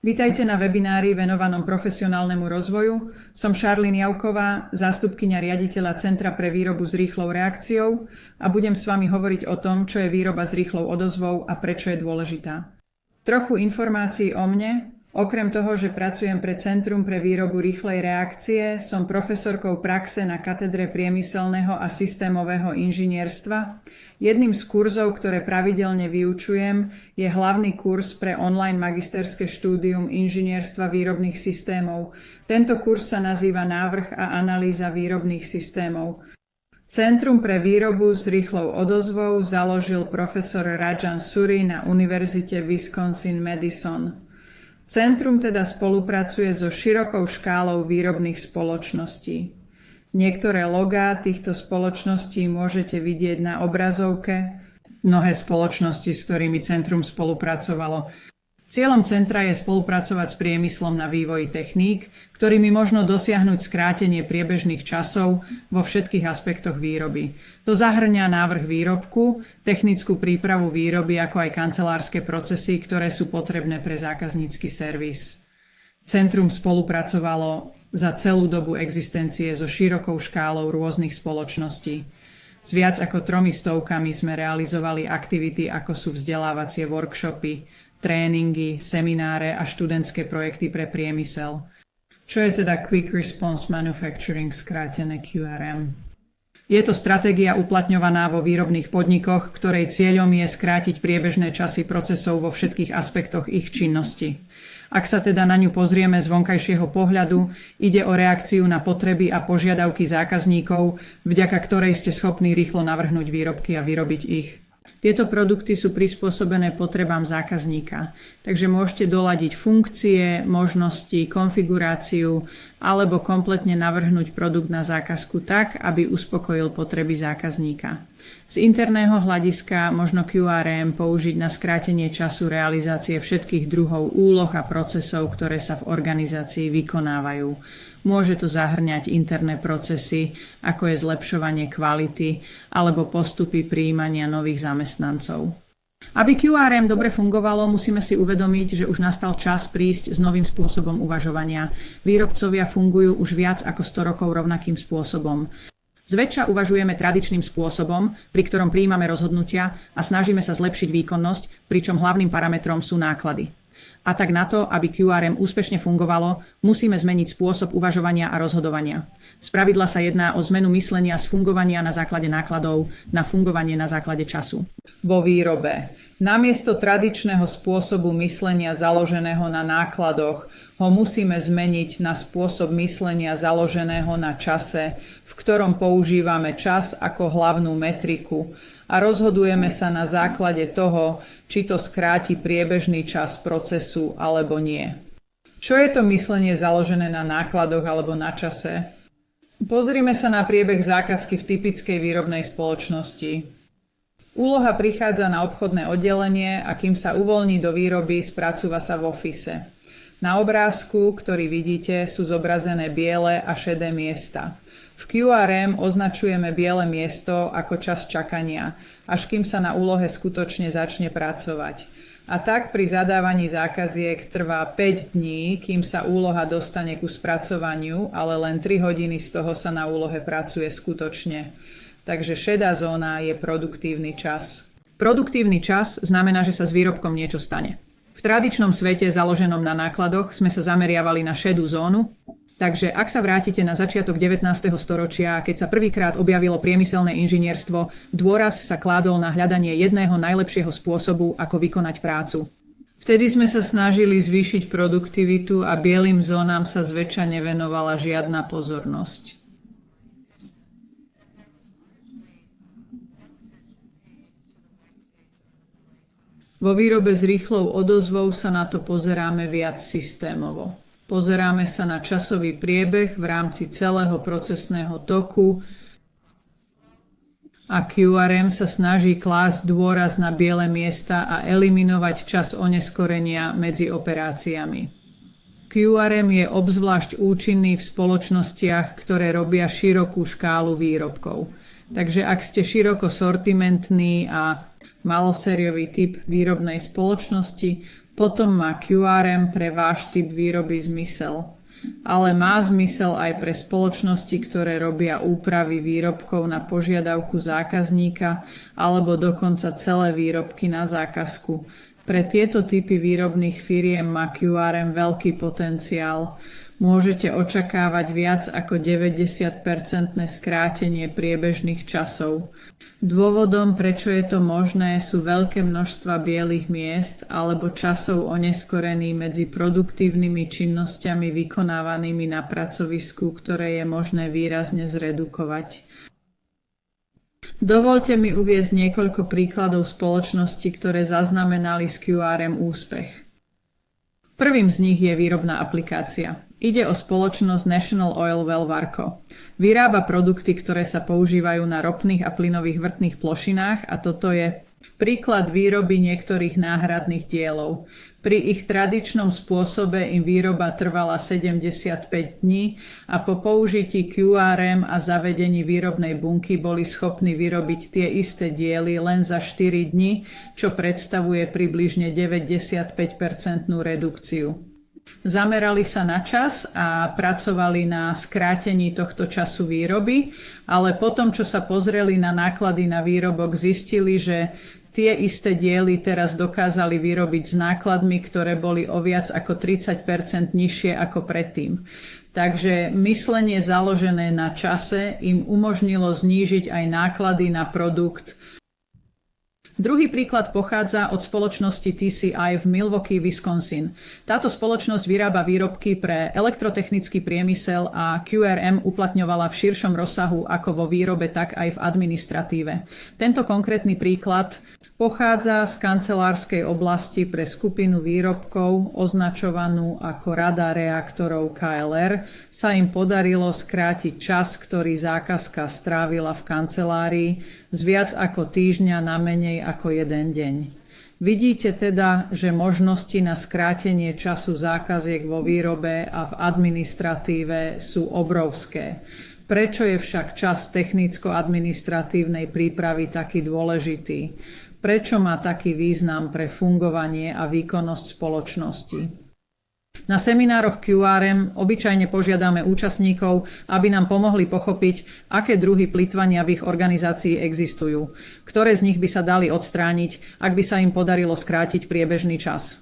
Vítajte na webinári venovanom profesionálnemu rozvoju. Som Šarlín Javková, zástupkyňa riaditeľa Centra pre výrobu s rýchlou reakciou a budem s vami hovoriť o tom, čo je výroba s rýchlou odozvou a prečo je dôležitá. Trochu informácií o mne. Okrem toho, že pracujem pre Centrum pre výrobu rýchlej reakcie, som profesorkou praxe na katedre priemyselného a systémového inžinierstva. Jedným z kurzov, ktoré pravidelne vyučujem, je hlavný kurz pre online magisterské štúdium inžinierstva výrobných systémov. Tento kurz sa nazýva Návrh a analýza výrobných systémov. Centrum pre výrobu s rýchlou odozvou založil profesor Rajan Suri na Univerzite Wisconsin-Madison. Centrum teda spolupracuje so širokou škálou výrobných spoločností. Niektoré logá týchto spoločností môžete vidieť na obrazovke. Mnohé spoločnosti, s ktorými Centrum spolupracovalo. Cieľom centra je spolupracovať s priemyslom na vývoji techník, ktorými možno dosiahnuť skrátenie priebežných časov vo všetkých aspektoch výroby. To zahŕňa návrh výrobku, technickú prípravu výroby, ako aj kancelárske procesy, ktoré sú potrebné pre zákaznícky servis. Centrum spolupracovalo za celú dobu existencie so širokou škálou rôznych spoločností. S viac ako 300 sme realizovali aktivity, ako sú vzdelávacie workshopy, tréningy, semináre a študentské projekty pre priemysel. Čo je teda Quick Response Manufacturing, skrátené QRM? Je to stratégia uplatňovaná vo výrobných podnikoch, ktorej cieľom je skrátiť priebežné časy procesov vo všetkých aspektoch ich činnosti. Ak sa teda na ňu pozrieme z vonkajšieho pohľadu, ide o reakciu na potreby a požiadavky zákazníkov, vďaka ktorej ste schopní rýchlo navrhnúť výrobky a vyrobiť ich. Tieto produkty sú prispôsobené potrebám zákazníka, takže môžete doladiť funkcie, možnosti, konfiguráciu alebo kompletne navrhnúť produkt na zákazku tak, aby uspokojil potreby zákazníka. Z interného hľadiska možno QRM použiť na skrátenie času realizácie všetkých druhov úloh a procesov, ktoré sa v organizácii vykonávajú. Môže to zahŕňať interné procesy, ako je zlepšovanie kvality alebo postupy prijímania nových zamestnancov. Aby QRM dobre fungovalo, musíme si uvedomiť, že už nastal čas prísť s novým spôsobom uvažovania. Výrobcovia fungujú už viac ako 100 rokov rovnakým spôsobom. Zväčša uvažujeme tradičným spôsobom, pri ktorom prijímame rozhodnutia a snažíme sa zlepšiť výkonnosť, pričom hlavným parametrom sú náklady. A tak na to, aby QRM úspešne fungovalo, musíme zmeniť spôsob uvažovania a rozhodovania. Spravidla sa jedná o zmenu myslenia z fungovania na základe nákladov na fungovanie na základe času. Vo výrobe. Namiesto tradičného spôsobu myslenia založeného na nákladoch ho musíme zmeniť na spôsob myslenia založeného na čase, v ktorom používame čas ako hlavnú metriku a rozhodujeme sa na základe toho, či to skráti priebežný čas procesu alebo nie. Čo je to myslenie založené na nákladoch alebo na čase? Pozrime sa na priebeh zákazky v typickej výrobnej spoločnosti. Úloha prichádza na obchodné oddelenie a kým sa uvoľní do výroby, spracúva sa v office. Na obrázku, ktorý vidíte, sú zobrazené biele a šedé miesta. V QRM označujeme biele miesto ako čas čakania, až kým sa na úlohe skutočne začne pracovať. A tak pri zadávaní zákaziek trvá 5 dní, kým sa úloha dostane ku spracovaniu, ale len 3 hodiny z toho sa na úlohe pracuje skutočne. Takže šedá zóna je produktívny čas. Produktívny čas znamená, že sa s výrobkom niečo stane. V tradičnom svete založenom na nákladoch sme sa zameriavali na šedú zónu, takže ak sa vrátite na začiatok 19. storočia, keď sa prvýkrát objavilo priemyselné inžinierstvo, dôraz sa kládol na hľadanie jedného najlepšieho spôsobu, ako vykonať prácu. Vtedy sme sa snažili zvýšiť produktivitu a bielým zónam sa zväčša nevenovala žiadna pozornosť. Vo výrobe s rýchlou odozvou sa na to pozeráme viac systémovo. Pozeráme sa na časový priebeh v rámci celého procesného toku a QRM sa snaží klásť dôraz na biele miesta a eliminovať čas oneskorenia medzi operáciami. QRM je obzvlášť účinný v spoločnostiach, ktoré robia širokú škálu výrobkov. Takže ak ste široko sortimentný a malosériový typ výrobnej spoločnosti, potom má QRM pre váš typ výroby zmysel. Ale má zmysel aj pre spoločnosti, ktoré robia úpravy výrobkov na požiadavku zákazníka alebo dokonca celé výrobky na zákazku. Pre tieto typy výrobných firiem má QRM veľký potenciál. Môžete očakávať viac ako 90% skrátenie priebežných časov. Dôvodom, prečo je to možné, sú veľké množstva bielých miest alebo časov oneskorený medzi produktívnymi činnosťami vykonávanými na pracovisku, ktoré je možné výrazne zredukovať. Dovoľte mi uviesť niekoľko príkladov spoločností, ktoré zaznamenali s QRM úspech. Prvým z nich je výrobná aplikácia. Ide o spoločnosť National Oil Well Varco. Vyrába produkty, ktoré sa používajú na ropných a plynových vrtných plošinách a toto je príklad výroby niektorých náhradných dielov. Pri ich tradičnom spôsobe im výroba trvala 75 dní a po použití QRM a zavedení výrobnej bunky boli schopní vyrobiť tie isté diely len za 4 dni, čo predstavuje približne 95% redukciu. Zamerali sa na čas a pracovali na skrátení tohto času výroby, ale potom, čo sa pozreli na náklady na výrobok, zistili, že tie isté diely teraz dokázali vyrobiť s nákladmi, ktoré boli o viac ako 30% nižšie ako predtým. Takže myslenie založené na čase im umožnilo znížiť aj náklady na produkt. Druhý príklad pochádza od spoločnosti TCI v Milwaukee, Wisconsin. Táto spoločnosť vyrába výrobky pre elektrotechnický priemysel a QRM uplatňovala v širšom rozsahu ako vo výrobe, tak aj v administratíve. Tento konkrétny príklad pochádza z kancelárskej oblasti pre skupinu výrobkov označovanú ako Rada reaktorov KLR. Sa im podarilo skrátiť čas, ktorý zákazka strávila v kancelárii, z viac ako týždňa na menej ako jeden deň. Vidíte teda, že možnosti na skrátenie času zákaziek vo výrobe a v administratíve sú obrovské. Prečo je však čas technicko-administratívnej prípravy taký dôležitý? Prečo má taký význam pre fungovanie a výkonnosť spoločnosti? Na seminároch QRM obyčajne požiadame účastníkov, aby nám pomohli pochopiť, aké druhy plytvania v ich organizácii existujú, ktoré z nich by sa dali odstrániť, ak by sa im podarilo skrátiť priebežný čas.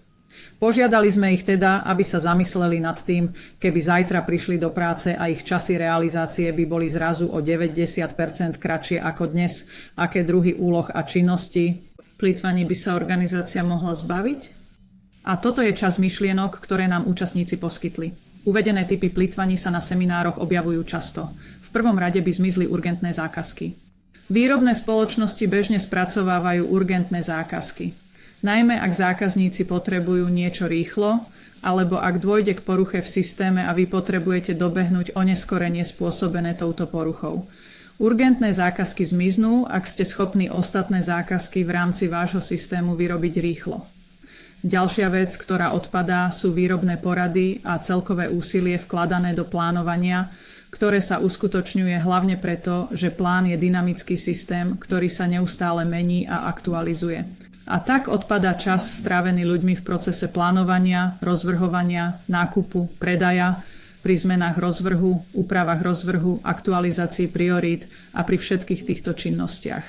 Požiadali sme ich teda, aby sa zamysleli nad tým, keby zajtra prišli do práce a ich časy realizácie by boli zrazu o 90% kratšie ako dnes, aké druhy úloh a činnosti plytvaní by sa organizácia mohla zbaviť? A toto je časť myšlienok, ktoré nám účastníci poskytli. Uvedené typy plytvaní sa na seminároch objavujú často. V prvom rade by zmizli urgentné zákazky. Výrobné spoločnosti bežne spracovávajú urgentné zákazky. Najmä ak zákazníci potrebujú niečo rýchlo, alebo ak dôjde k poruche v systéme a vy potrebujete dobehnúť oneskorenie spôsobené touto poruchou. Urgentné zákazky zmiznú, ak ste schopní ostatné zákazky v rámci vášho systému vyrobiť rýchlo. Ďalšia vec, ktorá odpadá, sú výrobné porady a celkové úsilie vkladané do plánovania, ktoré sa uskutočňuje hlavne preto, že plán je dynamický systém, ktorý sa neustále mení a aktualizuje. A tak odpadá čas strávený ľuďmi v procese plánovania, rozvrhovania, nákupu, predaja, pri zmenách rozvrhu, úpravách rozvrhu, aktualizácii priorít a pri všetkých týchto činnostiach.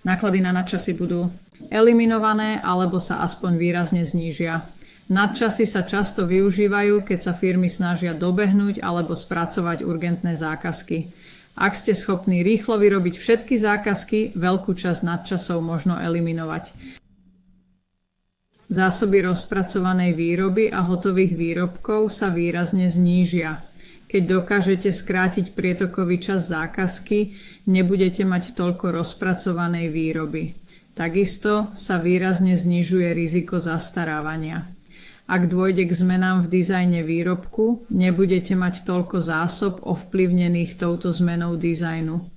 Náklady na nadčasy budú eliminované alebo sa aspoň výrazne znížia. Nadčasy sa často využívajú, keď sa firmy snažia dobehnúť alebo spracovať urgentné zákazky. Ak ste schopní rýchlo vyrobiť všetky zákazky, veľkú časť nadčasov možno eliminovať. Zásoby rozpracovanej výroby a hotových výrobkov sa výrazne znížia. Keď dokážete skrátiť prietokový čas zákazky, nebudete mať toľko rozpracovanej výroby. Takisto sa výrazne znižuje riziko zastarávania. Ak dôjde k zmenám v dizajne výrobku, nebudete mať toľko zásob ovplyvnených touto zmenou dizajnu.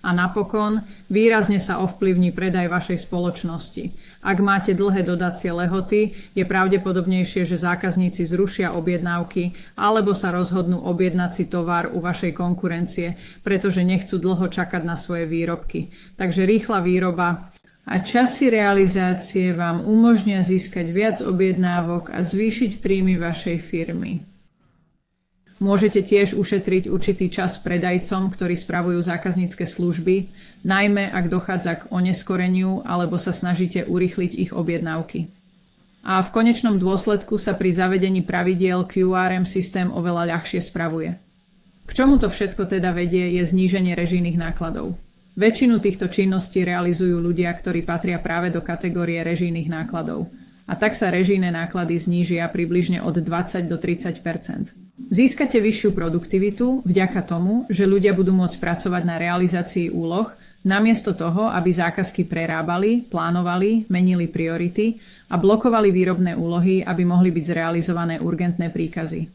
A napokon výrazne sa ovplyvní predaj vašej spoločnosti. Ak máte dlhé dodacie lehoty, je pravdepodobnejšie, že zákazníci zrušia objednávky alebo sa rozhodnú objednať si tovar u vašej konkurencie, pretože nechcú dlho čakať na svoje výrobky. Takže rýchla výroba a časy realizácie vám umožnia získať viac objednávok a zvýšiť príjmy vašej firmy. Môžete tiež ušetriť určitý čas predajcom, ktorí spravujú zákaznícke služby, najmä ak dochádza k oneskoreniu alebo sa snažíte urýchliť ich objednávky. A v konečnom dôsledku sa pri zavedení pravidiel QRM systém oveľa ľahšie spravuje. K čomu to všetko teda vedie, je zníženie režijných nákladov. Väčšinu týchto činností realizujú ľudia, ktorí patria práve do kategórie režijných nákladov. A tak sa režijné náklady znížia približne od 20 do 30 %. Získate vyššiu produktivitu vďaka tomu, že ľudia budú môcť pracovať na realizácii úloh, namiesto toho, aby zákazky prerábali, plánovali, menili priority a blokovali výrobné úlohy, aby mohli byť zrealizované urgentné príkazy.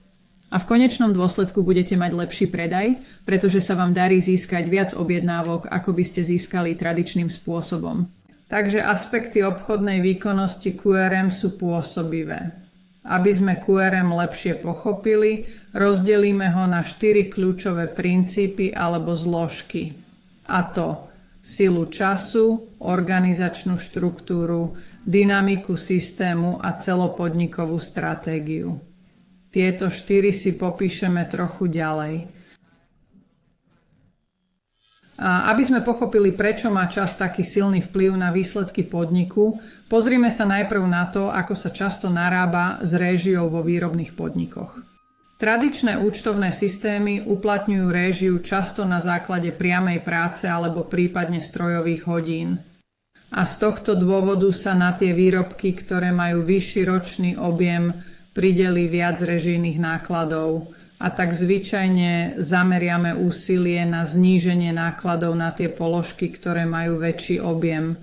A v konečnom dôsledku budete mať lepší predaj, pretože sa vám darí získať viac objednávok, ako by ste získali tradičným spôsobom. Takže aspekty obchodnej výkonnosti QRM sú pôsobivé. Aby sme QRM lepšie pochopili, rozdelíme ho na 4 kľúčové princípy alebo zložky. A to silu času, organizačnú štruktúru, dynamiku systému a celopodnikovú stratégiu. Tieto 4 si popíšeme trochu ďalej. A aby sme pochopili, prečo má čas taký silný vplyv na výsledky podniku, pozrime sa najprv na to, ako sa často narába s réžiou vo výrobných podnikoch. Tradičné účtovné systémy uplatňujú réžiu často na základe priamej práce alebo prípadne strojových hodín. A z tohto dôvodu sa na tie výrobky, ktoré majú vyšší ročný objem, prideli viac režijných nákladov. A tak zvyčajne zameriame úsilie na zníženie nákladov na tie položky, ktoré majú väčší objem.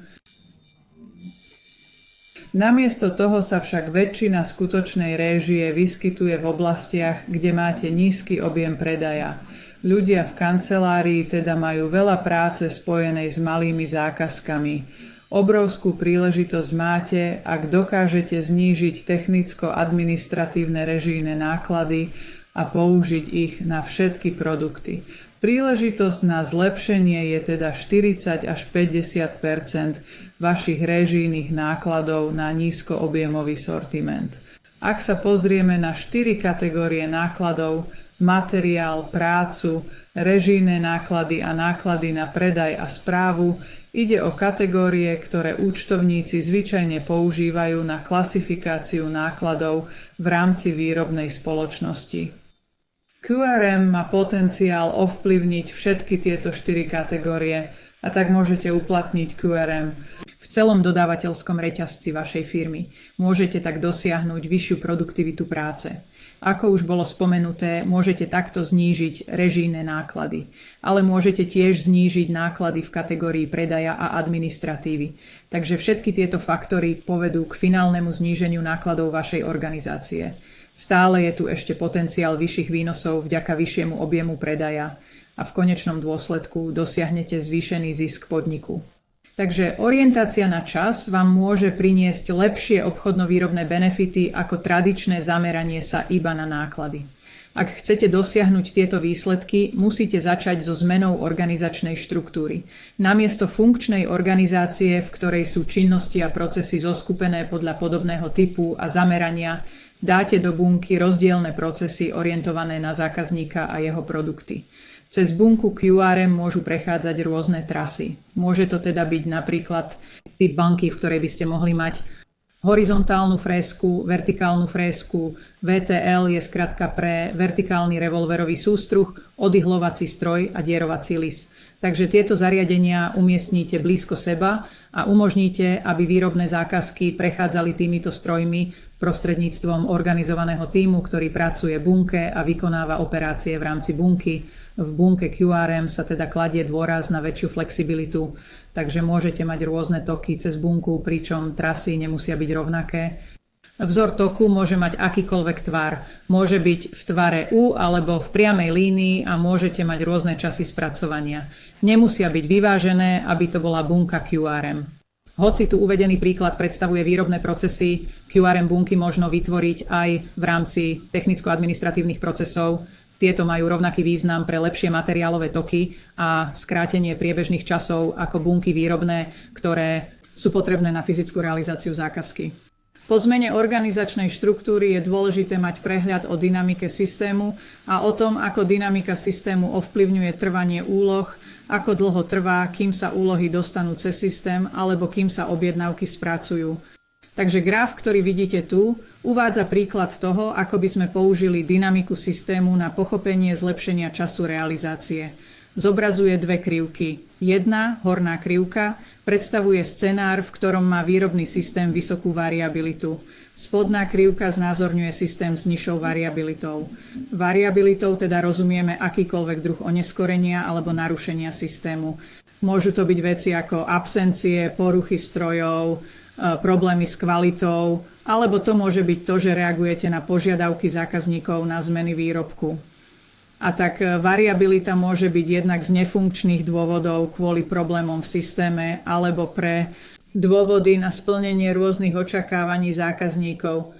Namiesto toho sa však väčšina skutočnej réžie vyskytuje v oblastiach, kde máte nízky objem predaja. Ľudia v kancelárii teda majú veľa práce spojenej s malými zákazkami. Obrovskú príležitosť máte, ak dokážete znížiť technicko-administratívne režijné náklady a použiť ich na všetky produkty. Príležitosť na zlepšenie je teda 40 až 50 % vašich režijných nákladov na nízkoobjemový sortiment. Ak sa pozrieme na 4 kategórie nákladov, materiál, prácu, režijné náklady a náklady na predaj a správu, ide o kategórie, ktoré účtovníci zvyčajne používajú na klasifikáciu nákladov v rámci výrobnej spoločnosti. QRM má potenciál ovplyvniť všetky tieto 4 kategórie a tak môžete uplatniť QRM v celom dodávateľskom reťazci vašej firmy. Môžete tak dosiahnuť vyššiu produktivitu práce. Ako už bolo spomenuté, môžete takto znížiť režijné náklady, ale môžete tiež znížiť náklady v kategórii predaja a administratívy. Takže všetky tieto faktory povedú k finálnemu zníženiu nákladov vašej organizácie. Stále je tu ešte potenciál vyšších výnosov vďaka vyššiemu objemu predaja a v konečnom dôsledku dosiahnete zvýšený zisk podniku. Takže orientácia na čas vám môže priniesť lepšie obchodno-výrobné benefity ako tradičné zameranie sa iba na náklady. Ak chcete dosiahnuť tieto výsledky, musíte začať so zmenou organizačnej štruktúry. Namiesto funkčnej organizácie, v ktorej sú činnosti a procesy zoskupené podľa podobného typu a zamerania, dáte do bunky rozdielne procesy orientované na zákazníka a jeho produkty. Cez bunku QRM môžu prechádzať rôzne trasy. Môže to teda byť napríklad typ banky, v ktorej by ste mohli mať horizontálnu frésku, vertikálnu frésku, VTL je skratka pre vertikálny revolverový sústruh, odihlovací stroj a dierovací lis. Takže tieto zariadenia umiestníte blízko seba a umožníte, aby výrobné zákazky prechádzali týmito strojmi prostredníctvom organizovaného tímu, ktorý pracuje v bunke a vykonáva operácie v rámci bunky. V bunke QRM sa teda kladie dôraz na väčšiu flexibilitu, takže môžete mať rôzne toky cez bunku, pričom trasy nemusia byť rovnaké. Vzor toku môže mať akýkoľvek tvar. Môže byť v tvare U alebo v priamej línii a môžete mať rôzne časy spracovania. Nemusia byť vyvážené, aby to bola bunka QRM. Hoci tu uvedený príklad predstavuje výrobné procesy, QRM bunky možno vytvoriť aj v rámci technicko-administratívnych procesov. Tieto majú rovnaký význam pre lepšie materiálové toky a skrátenie priebežných časov ako bunky výrobné, ktoré sú potrebné na fyzickú realizáciu zákazky. Po zmene organizačnej štruktúry je dôležité mať prehľad o dynamike systému a o tom, ako dynamika systému ovplyvňuje trvanie úloh, ako dlho trvá, kým sa úlohy dostanú cez systém alebo kým sa objednávky spracujú. Takže graf, ktorý vidíte tu, uvádza príklad toho, ako by sme použili dynamiku systému na pochopenie zlepšenia času realizácie. Zobrazuje dve krivky. Jedna, horná krivka, predstavuje scenár, v ktorom má výrobný systém vysokú variabilitu. Spodná krivka znázorňuje systém s nižšou variabilitou. Variabilitou teda rozumieme akýkoľvek druh oneskorenia alebo narušenia systému. Môžu to byť veci ako absencie, poruchy strojov, problémy s kvalitou, alebo to môže byť to, že reagujete na požiadavky zákazníkov na zmeny výrobku. A tak variabilita môže byť jednak z nefunkčných dôvodov kvôli problémom v systéme alebo pre dôvody na splnenie rôznych očakávaní zákazníkov.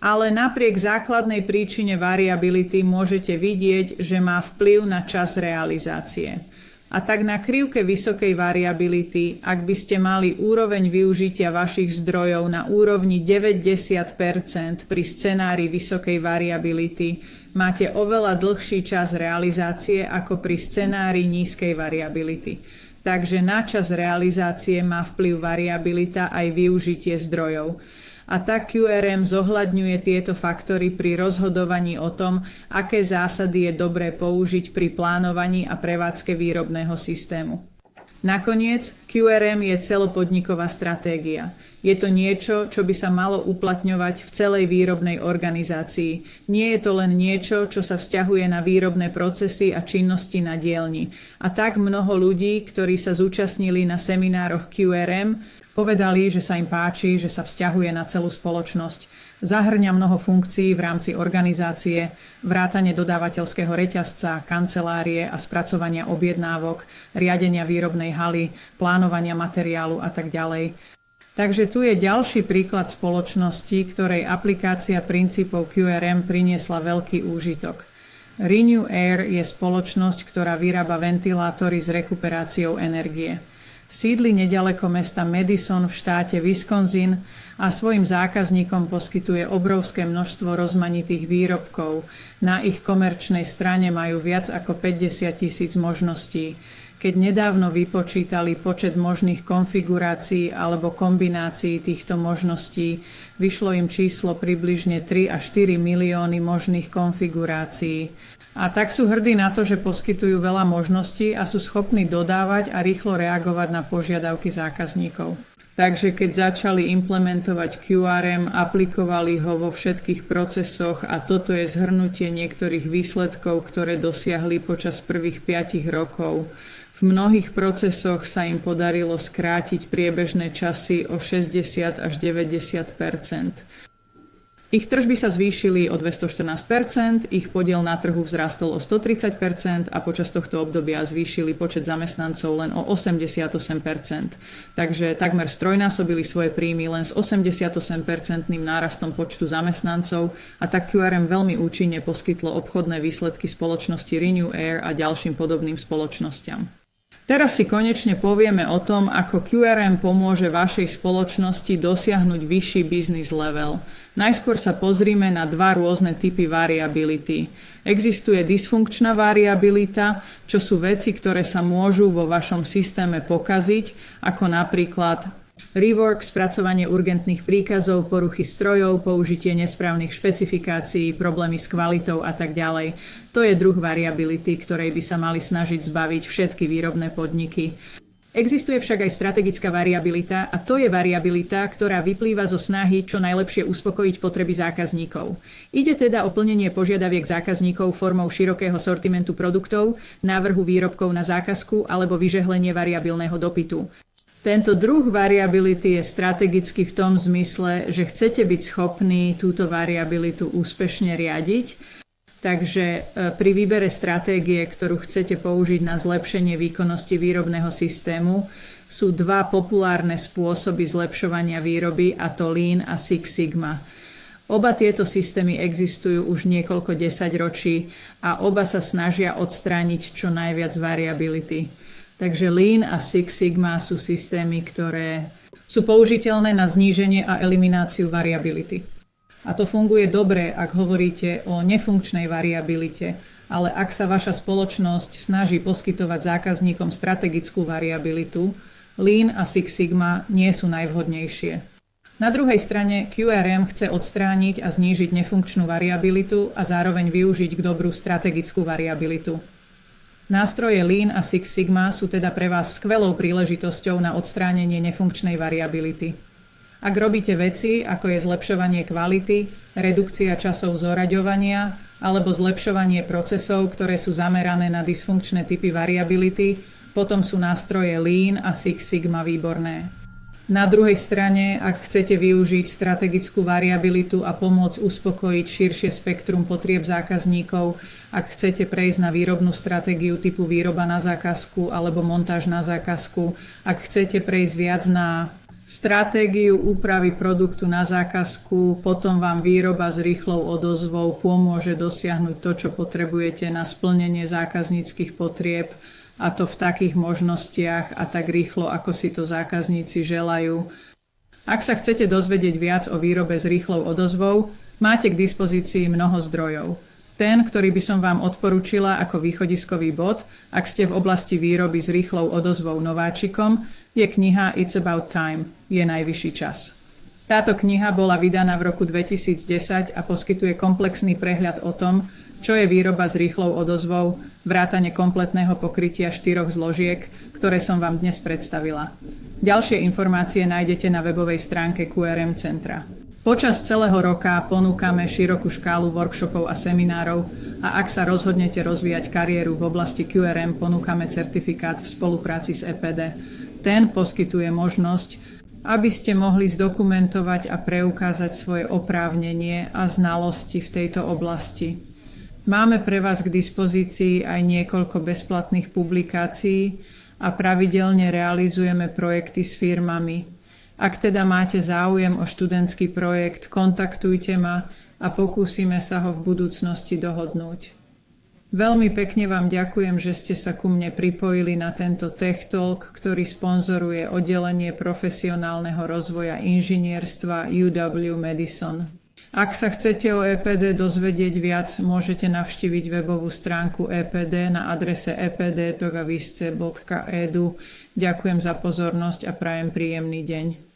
Ale napriek základnej príčine variability môžete vidieť, že má vplyv na čas realizácie. A tak na krivke vysokej variability, ak by ste mali úroveň využitia vašich zdrojov na úrovni 90% pri scenári vysokej variability, máte oveľa dlhší čas realizácie ako pri scenári nízkej variability. Takže na čas realizácie má vplyv variabilita aj využitie zdrojov. A tak QRM zohľadňuje tieto faktory pri rozhodovaní o tom, aké zásady je dobré použiť pri plánovaní a prevádzke výrobného systému. Nakoniec, QRM je celopodniková stratégia. Je to niečo, čo by sa malo uplatňovať v celej výrobnej organizácii. Nie je to len niečo, čo sa vzťahuje na výrobné procesy a činnosti na dielni. A tak mnoho ľudí, ktorí sa zúčastnili na seminároch QRM, povedali, že sa im páči, že sa vzťahuje na celú spoločnosť. Zahŕňa mnoho funkcií v rámci organizácie, vrátane dodávateľského reťazca, kancelárie a spracovania objednávok, riadenia výrobnej haly, plánovania materiálu a tak ďalej. Takže tu je ďalší príklad spoločnosti, ktorej aplikácia princípov QRM priniesla veľký úžitok. Renew Air je spoločnosť, ktorá vyrába ventilátory s rekuperáciou energie. Sídli neďaleko mesta Madison v štáte Wisconsin a svojim zákazníkom poskytuje obrovské množstvo rozmanitých výrobkov. Na ich komerčnej strane majú viac ako 50 000 možností. Keď nedávno vypočítali počet možných konfigurácií alebo kombinácií týchto možností, vyšlo im číslo približne 3 až 4 milióny možných konfigurácií. A tak sú hrdí na to, že poskytujú veľa možností a sú schopní dodávať a rýchlo reagovať na požiadavky zákazníkov. Takže keď začali implementovať QRM, aplikovali ho vo všetkých procesoch a toto je zhrnutie niektorých výsledkov, ktoré dosiahli počas prvých 5 rokov. V mnohých procesoch sa im podarilo skrátiť priebežné časy o 60 až 90%. Ich tržby sa zvýšili o 214%, ich podiel na trhu vzrástol o 130% a počas tohto obdobia zvýšili počet zamestnancov len o 88%. Takže takmer strojnásobili svoje príjmy len s 88% nárastom počtu zamestnancov a tak QRM veľmi účinne poskytlo obchodné výsledky spoločnosti Renew Air a ďalším podobným spoločnosťam. Teraz si konečne povieme o tom, ako QRM pomôže vašej spoločnosti dosiahnuť vyšší business level. Najskôr sa pozrime na dva rôzne typy variability. Existuje dysfunkčná variabilita, čo sú veci, ktoré sa môžu vo vašom systéme pokaziť, ako napríklad rework, spracovanie urgentných príkazov, poruchy strojov, použitie nesprávnych špecifikácií, problémy s kvalitou a tak ďalej. To je druh variability, ktorej by sa mali snažiť zbaviť všetky výrobné podniky. Existuje však aj strategická variabilita a to je variabilita, ktorá vyplýva zo snahy čo najlepšie uspokojiť potreby zákazníkov. Ide teda o plnenie požiadaviek zákazníkov formou širokého sortimentu produktov, návrhu výrobkov na zákazku alebo vyžehlenie variabilného dopytu. Tento druh variability je strategický v tom zmysle, že chcete byť schopní túto variabilitu úspešne riadiť. Takže pri výbere stratégie, ktorú chcete použiť na zlepšenie výkonnosti výrobného systému, sú dva populárne spôsoby zlepšovania výroby, a to Lean a Six Sigma. Oba tieto systémy existujú už niekoľko desaťročí a oba sa snažia odstrániť čo najviac variability. Takže Lean a Six Sigma sú systémy, ktoré sú použiteľné na zníženie a elimináciu variability. A to funguje dobre, ak hovoríte o nefunkčnej variabilite, ale ak sa vaša spoločnosť snaží poskytovať zákazníkom strategickú variabilitu, Lean a Six Sigma nie sú najvhodnejšie. Na druhej strane QRM chce odstrániť a znížiť nefunkčnú variabilitu a zároveň využiť k dobru strategickú variabilitu. Nástroje Lean a Six Sigma sú teda pre vás skvelou príležitosťou na odstránenie nefunkčnej variability. Ak robíte veci, ako je zlepšovanie kvality, redukcia časov zoraďovania alebo zlepšovanie procesov, ktoré sú zamerané na dysfunkčné typy variability, potom sú nástroje Lean a Six Sigma výborné. Na druhej strane, ak chcete využiť strategickú variabilitu a pomôcť uspokojiť širšie spektrum potrieb zákazníkov, ak chcete prejsť na výrobnú stratégiu typu výroba na zákazku alebo montáž na zákazku, ak chcete prejsť viac na stratégiu úpravy produktu na zákazku, potom vám výroba s rýchlou odozvou pomôže dosiahnuť to, čo potrebujete na splnenie zákazníckych potrieb, a to v takých možnostiach a tak rýchlo, ako si to zákazníci želajú. Ak sa chcete dozvedieť viac o výrobe s rýchlou odozvou, máte k dispozícii mnoho zdrojov. Ten, ktorý by som vám odporúčila ako východiskový bod, ak ste v oblasti výroby s rýchlou odozvou nováčikom, je kniha It's About Time. Je najvyšší čas. Táto kniha bola vydaná v roku 2010 a poskytuje komplexný prehľad o tom, čo je výroba s rýchlou odozvou, vrátane kompletného pokrytia 4 zložiek, ktoré som vám dnes predstavila. Ďalšie informácie nájdete na webovej stránke QRM Centra. Počas celého roka ponúkame širokú škálu workshopov a seminárov a ak sa rozhodnete rozvíjať kariéru v oblasti QRM, ponúkame certifikát v spolupráci s EPD. Ten poskytuje možnosť, aby ste mohli zdokumentovať a preukázať svoje oprávnenie a znalosti v tejto oblasti. Máme pre vás k dispozícii aj niekoľko bezplatných publikácií a pravidelne realizujeme projekty s firmami. Ak teda máte záujem o študentský projekt, kontaktujte ma a pokúsime sa ho v budúcnosti dohodnúť. Veľmi pekne vám ďakujem, že ste sa ku mne pripojili na tento Tech Talk, ktorý sponzoruje oddelenie profesionálneho rozvoja inžinierstva UW Madison. Ak sa chcete o EPD dozvedieť viac, môžete navštíviť webovú stránku EPD na adrese epd.visce.edu. Ďakujem za pozornosť a prajem príjemný deň.